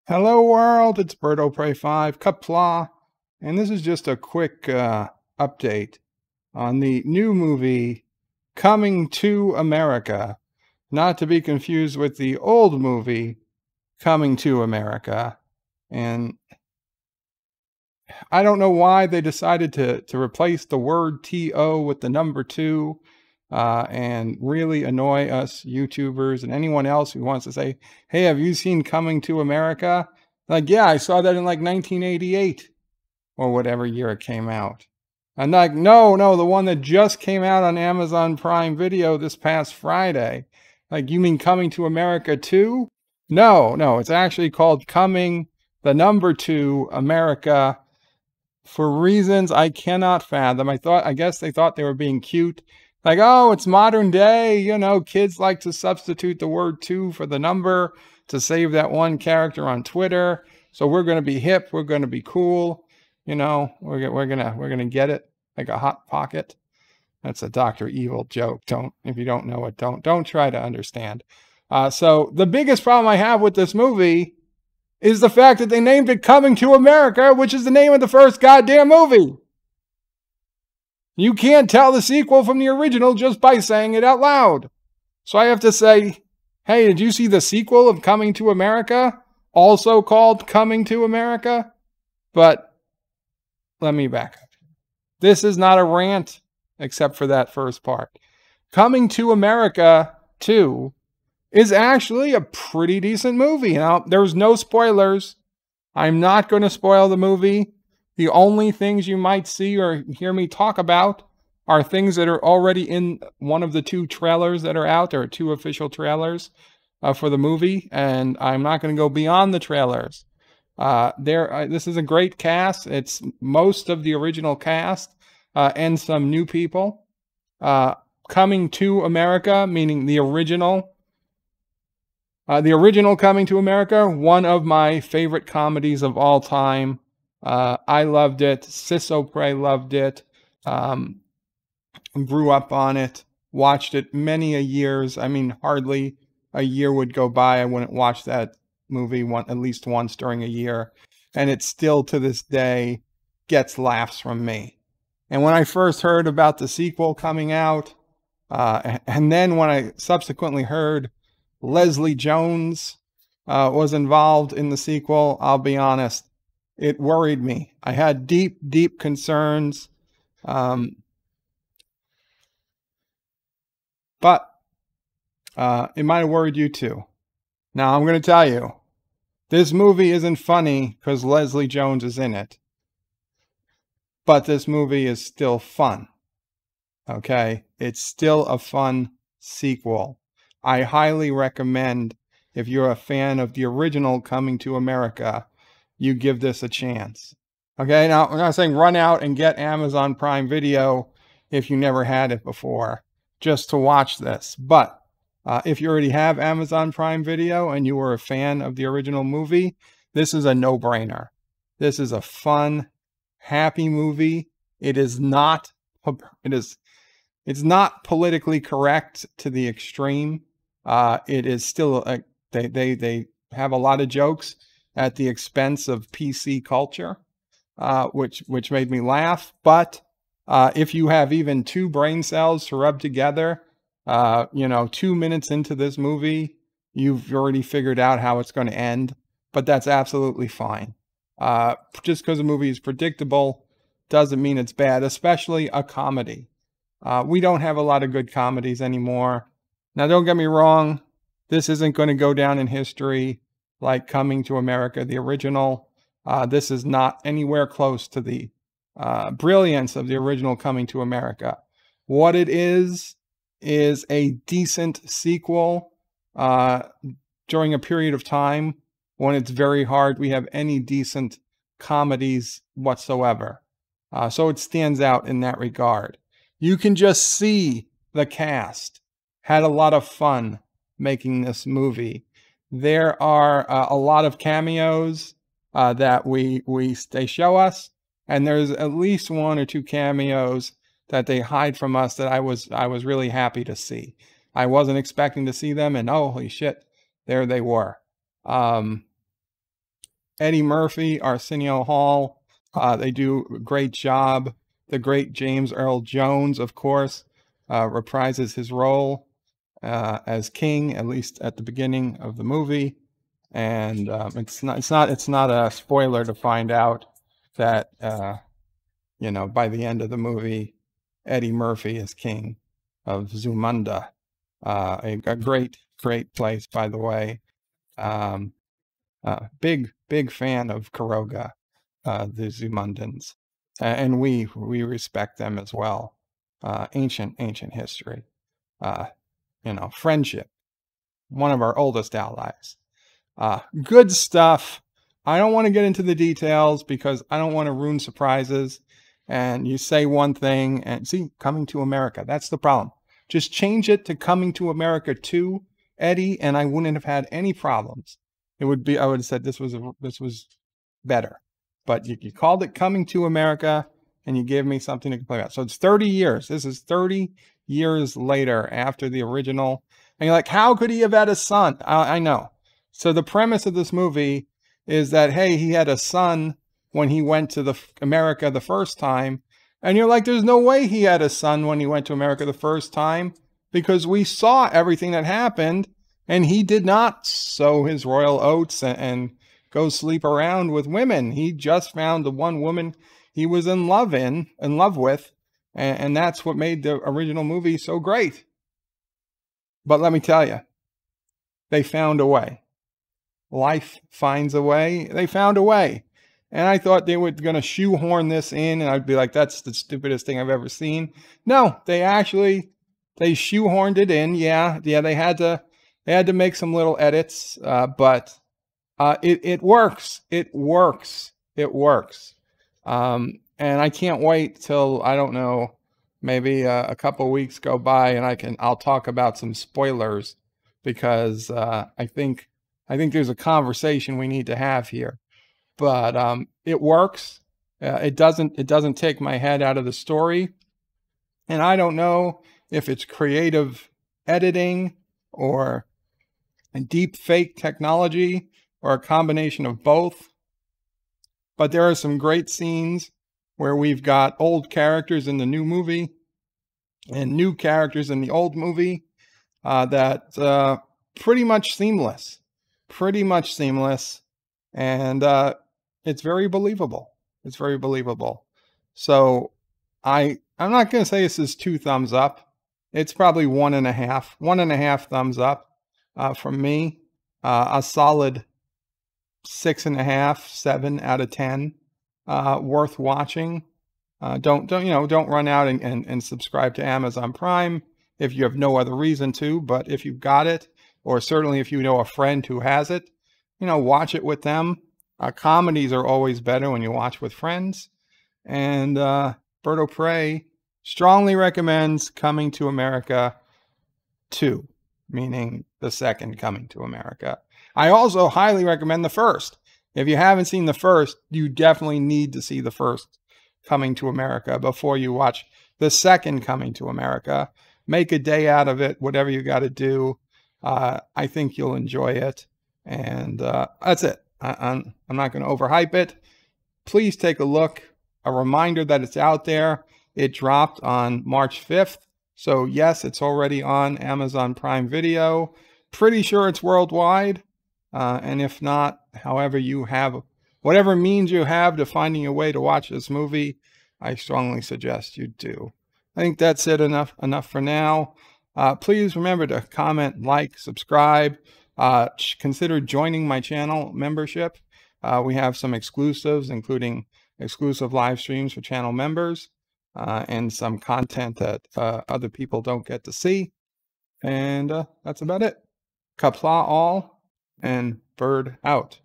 Hello world, it's Birdo Prey 5, Kapla, and this is just a quick update on the new movie Coming to America, not to be confused with the old movie Coming to America. And I don't know why they decided to replace the word TO with the number 2 and really annoy us YouTubers and anyone else who wants to say, hey, have you seen Coming to America? Like, yeah, I saw that in like 1988 or whatever year it came out. I'm like, no, the one that just came out on Amazon Prime Video this past Friday. Like, you mean Coming to America 2? No, it's actually called Coming, the number 2, America, for reasons I cannot fathom. I guess they thought they were being cute. Like, oh, it's modern day, kids like to substitute the word 2 for the number to save that one character on Twitter. So we're going to be hip, we're going to be cool, we're going to get it like a hot pocket. That's a Dr. Evil joke. If you don't know it, don't try to understand. So the biggest problem I have with this movie is the fact that they named it Coming to America, which is the name of the first goddamn movie. You can't tell the sequel from the original just by saying it out loud. So I have to say, hey, did you see the sequel of Coming to America? Also called Coming to America? But let me back up. This is not a rant, except for that first part. Coming to America 2 is actually a pretty decent movie. Now, there's no spoilers. I'm not going to spoil the movie. The only things you might see or hear me talk about are things that are already in one of the 2 trailers that are out. There are 2 official trailers for the movie, and I'm not going to go beyond the trailers. This is a great cast. It's most of the original cast and some new people. Coming to America, meaning the original Coming to America, one of my favorite comedies of all time. I loved it. Sissopre loved it. Grew up on it. Watched it many a years. I mean, hardly a year would go by I wouldn't watch that movie at least once during a year. And it still, to this day, gets laughs from me. And when I first heard about the sequel coming out, and then when I subsequently heard Leslie Jones was involved in the sequel, I'll be honest, it worried me. I had deep concerns. But it might have worried you too. Now, I'm going to tell you, this movie isn't funny because Leslie Jones is in it. But this movie is still fun. Okay? It's still a fun sequel. I highly recommend, if you're a fan of the original Coming to America, you give this a chance. Okay? Now, I'm not saying run out and get Amazon Prime Video if you never had it before, just to watch this. But if you already have Amazon Prime Video and you were a fan of the original movie, this is a no-brainer. This is a fun, happy movie. It's not politically correct to the extreme. It is still they have a lot of jokes at the expense of PC culture, which made me laugh. But if you have even 2 brain cells to rub together, 2 minutes into this movie, you've already figured out how it's going to end. But that's absolutely fine. Just because a movie is predictable doesn't mean it's bad, especially a comedy. We don't have a lot of good comedies anymore. Now, don't get me wrong. This isn't going to go down in history like Coming to America, the original. This is not anywhere close to the brilliance of the original Coming to America. What it is a decent sequel during a period of time when it's very hard we have any decent comedies whatsoever. So it stands out in that regard. You can just see the cast had a lot of fun making this movie. There are a lot of cameos that they show us, and there's at least 1 or 2 cameos that they hide from us that I was really happy to see. I wasn't expecting to see them, and oh, holy shit, there they were. Eddie Murphy, Arsenio Hall, they do a great job. The great James Earl Jones, of course, reprises his role as king, at least at the beginning of the movie. And it's not a spoiler to find out that by the end of the movie, Eddie Murphy is king of Zumunda, a great place, by the way. Big fan of Caroga, the Zumundans, and we respect them as well. Ancient history, friendship, one of our oldest allies. Good stuff. I don't want to get into the details because I don't want to ruin surprises. And you say one thing and see, Coming to America. That's the problem. Just change it to Coming to America 2, Eddie, and I wouldn't have had any problems. I would have said this was better. But you called it Coming to America and you gave me something to complain about. So it's 30 years. This is 30 years later after the original. And you're like, how could he have had a son? I know. So the premise of this movie is that, hey, he had a son when he went to America the first time. And you're like, there's no way he had a son when he went to America the first time, because we saw everything that happened and he did not sow his royal oats and go sleep around with women. He just found the one woman he was in love with. And that's what made the original movie so great. But let me tell you, they found a way. Life finds a way. They found a way. And I thought they were going to shoehorn this in, and I'd be like, that's the stupidest thing I've ever seen. No, they shoehorned it in. Yeah, they had to make some little edits, but it works. It works. And I can't wait till, I don't know, maybe a couple weeks go by and I'll talk about some spoilers, because I think there's a conversation we need to have here. But it works. It doesn't take my head out of the story. And I don't know if it's creative editing or deep fake technology or a combination of both. But there are some great scenes where we've got old characters in the new movie and new characters in the old movie that pretty much seamless. And it's very believable. So I'm not going to say this is 2 thumbs up. It's probably 1.5 thumbs up from me. A solid 6.5, 7 out of 10. Worth watching. Don't run out and subscribe to Amazon Prime if you have no other reason to. But if you've got it, or certainly if you know a friend who has it, watch it with them. Comedies are always better when you watch with friends. And Berto Prey strongly recommends Coming to America 2, meaning the second Coming to America. I also highly recommend the first. If you haven't seen the first, you definitely need to see the first Coming to America before you watch the second Coming to America. Make a day out of it, whatever you got to do. I think you'll enjoy it. And that's it. I'm not going to overhype it. Please take a look. A reminder that it's out there. It dropped on March 5th. So yes, it's already on Amazon Prime Video. Pretty sure it's worldwide. And if not, however you have, whatever means you have to finding a way to watch this movie, I strongly suggest you do. I think that's it. Enough for now. Please remember to comment, like, subscribe. Consider joining my channel membership. We have some exclusives, including exclusive live streams for channel members, and some content that other people don't get to see. And that's about it. Kapla all, and bird out.